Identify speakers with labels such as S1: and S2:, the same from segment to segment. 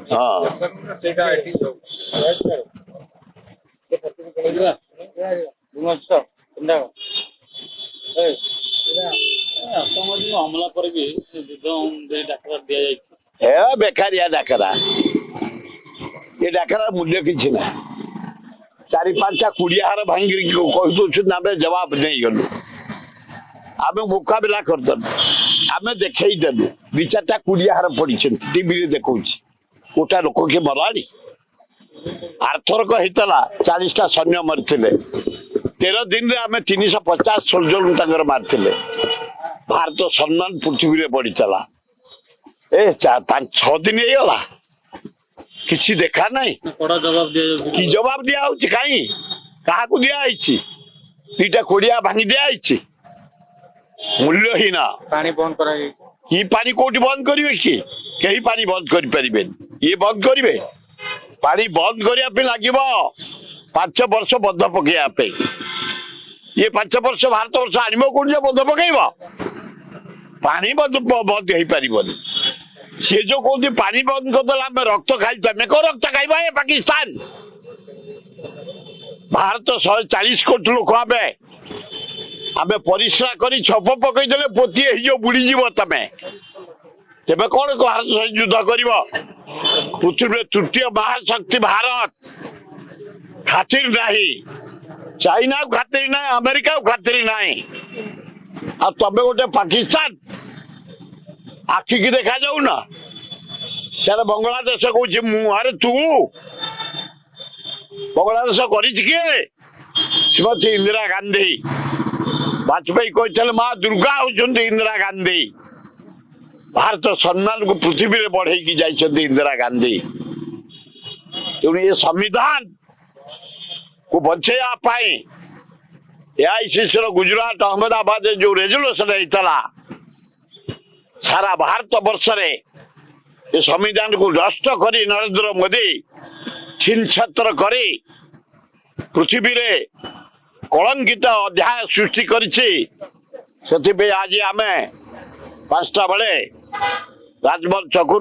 S1: हमला पर भी डाकरा दिया
S2: बेकारिया डाकरा ये डाकरा मूल्य किसी ना चारि पांचटा कुड़िया हार भांगी कह जवाब नहीं गलु आम मुकाबला करदेलु आम देखल दि चार्टा कुड़िया हार पड़ी टीवी देखा गोटा लोक किए मराणी आरथरक होता 40टा सैन्य मरी 13 दिन में आम 350 सोल्जर मारते भारत सम्मान पृथ्वी में बढ़ी चला 5-6 दिन होगा किसी देखा नहीं कि जवाब दिया कहीं क्या दिखाई 2टा कोड़िया भांगी दिखाई मूल्यहीन
S1: पानी बंद
S2: कि पानी कोटी बंद करेंगे कि कहीं पानी बंद कर ये बंद करेंगे पानी बंद करने लगे 5 वर्ष बंध पकड़ापे ये 5 वर्ष भारत वर्ष आम कौन बंध पकड़ पानी बंद हो पार सी जो कहते पानी बंद करदे आम रक्त खाई तमें कौ रक्त खाइबा ये पाकिस्तान भारत 140 कोटी लोक आम परिश्रा कर छप पकईदे पोती बुड़ीज तमें तेज कौन भारत सहित युद्ध कर पृथ्वी तृतीय महाशक्ति भारत खातिर नहीं चाइना को खातिर ना अमेरिका को खातिर नहीं आ तमें गोटे पाकिस्तान आखि की देखा जाऊ ना सर बांग्लादेश कौन मुहरे तू बांग्लादेश कर श्रीमती इंदिरा गांधी वाजपेयी कहते माँ दुर्गा होती इंदिरा गांधी भारत सम्मान को पृथ्वी में बढ़े जाइए इंदिरा गांधी तेणु ये संविधान को बचाई एआईसीसी गुजरात अहमदाबाद जो रेजुलेशन होता सारा भारत वर्ष ये संविधान को नष्ट कर नरेंद्र मोदी छीन छत्र कर पृथ्वी रे कलंकित अध्याय सृष्टि करी आज आम 5टा बेले राजभवन छकु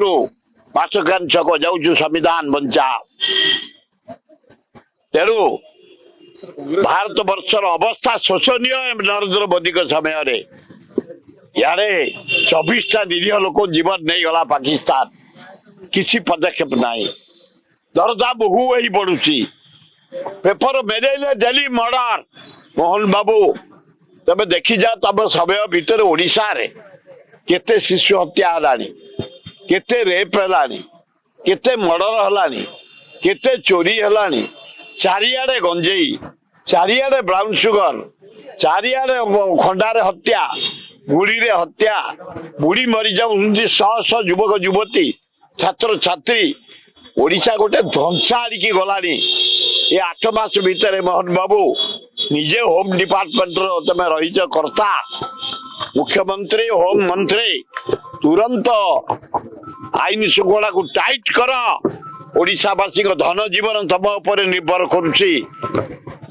S2: बासकान छक जाऊँ संविधान बंचा तेणु भारत वर्षर अवस्था शोचनीय नरेंद्र मोदी समय यारे 24टा निरीह लोक जीवन नहीं गला पाकिस्तान किसी पदक्षेप नहीं दरदाम हु ही बढ़ुची पेपर मेले डेली मर्डर मोहन बाबू तबे देखी जा तब समय भितर ओडिशा रे केते शिशु हत्या हलानी केते रेप हलानी केते मर्डर हलानी केते चोरी हलानी चारियाडे गंजेई चारियाडे ब्राउन सुगर चारियाडे खंडारे हत्या बुढ़ी रे हत्या बुढ़ी मरी जाऊँ 100 युवक युवती छात्र छात्री ओडिशा गोटे ध्वंसा आड़िकी गलानी ये 8 मास भितर मोहन बाबू निजे होम डिपार्टमेंट तमें रही कर्ता मुख्यमंत्री होम मंत्री तुरंत आईन श्रृंखला को टाइट कर ओडिशावासी धन जीवन तम उपर निर्भर करुच्ची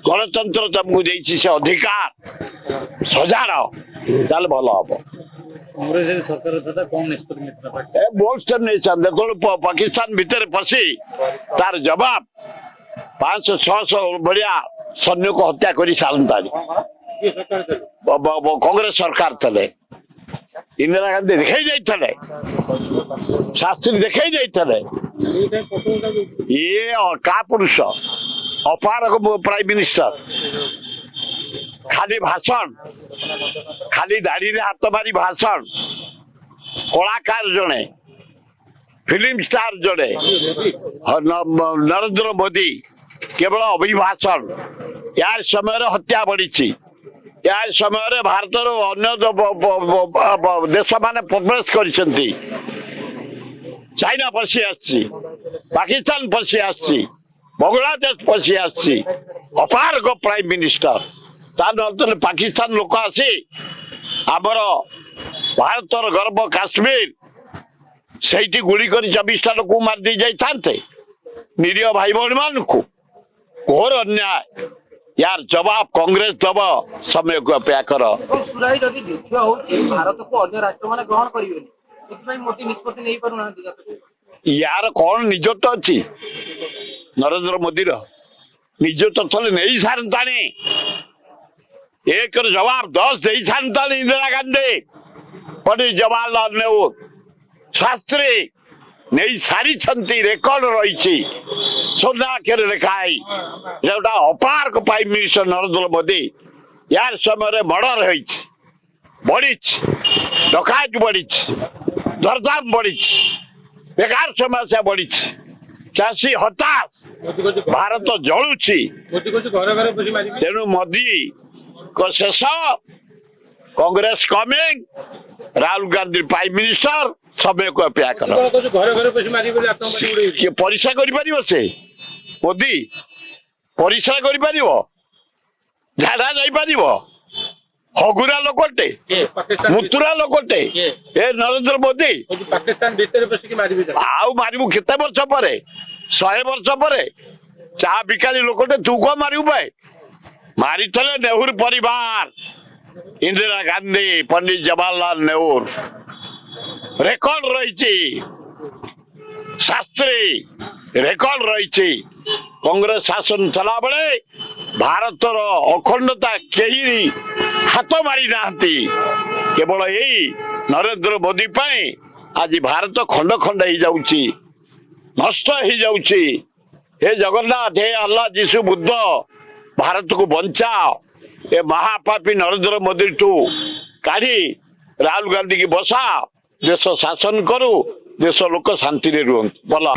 S2: गणतंत्र तुमको देसी से अधिकार सजार ताल भल हम पाकिस्तान भितर पशि तार जवाब 500-600 भाया सैन्य को हत्या कर सारता कांग्रेस सरकार थे इंदिरा गांधी देखा शास्त्री देखा ये का पुरुष अपारक प्राइम मिनिस्टर खाली भाषण खाली दाढ़ी रे हाथ मारी भाषण कलाकार जड़े फिल्म स्टार जड़े नरेंद्र मोदी केवल अभिभाषण यार समय हत्या बढ़ी यार समय भारत अन्य देश मान प्रवेश कर चाइना पशि आसी पाकिस्तान पशि आसी बांग्लादेश पशि आसी अपारक प्राइम मिनिस्टर तार पाकिस्तान लोक आसी आमर भारत गर्व काश्मीर से गुड़ी कर 24टा लोक मार दी जाते निरीह भाई भौणी मान को घोर अन्याय यार जवाब कांग्रेस दब समय को अपेक्षा कर
S3: भारत को अन्य राष्ट्र मान ग्रहण करेंगे मोदी निष्पत्ति नहीं पार
S2: यार कौन निजत्व अच्छी नरेंद्र मोदी निजत्व थले नहीं सारतानी एक जवाब 10 दे सारतानी इंदिरा गांधी पंडित जवाहरलाल नेहरू शास्त्री नहीं सारी छंती रेकॉर्ड रही सोनाक्षर लिखाई जोटा अपार प्राइम मिनिस्टर नरेंद्र मोदी यार समय मर्डर बढ़ी डकायत बढ़ी दरदाम बढ़ी बेकार समस्या बढ़ी चाषी हताश भारत जलुची तेणु मोदी को शेष Congress coming Rahul Gandhi prime minister समय को अपेक्षा कर किए परीक्षा कर से मोदी परीक्षा कर झाड़ा जापर हगुरा लोकटे मुतुरा लोकटे ए नरेंद्र मोदी
S3: पाकिस्तान भीतर बसिक मारिबे
S2: आउ मारिबु केते वर्ष पर 100 वर्ष पर चा बिकाली लोकटे तू को मारिबु भाई मारी थले नेहरू परिवार इंदिरा गांधी पंडित जवाहरलाल नेहरू रेकॉर्ड रही शास्त्री रेकॉर्ड रही कांग्रेस शासन चला बेले भारत अखंडता कहीं हाथ मारी ना केवल यही नरेंद्र मोदी पाई आज भारत खंड खंड हो जाउची नष्ट हो जाउची हे जगन्नाथ हे अल्लाह जीशु बुद्ध भारत को बचाओ ए महापापी नरेंद्र मोदी ठू काढ़ी राहुल गांधी की बसा देश शासन करू देश लोक शांति रे रुहंतु बोला।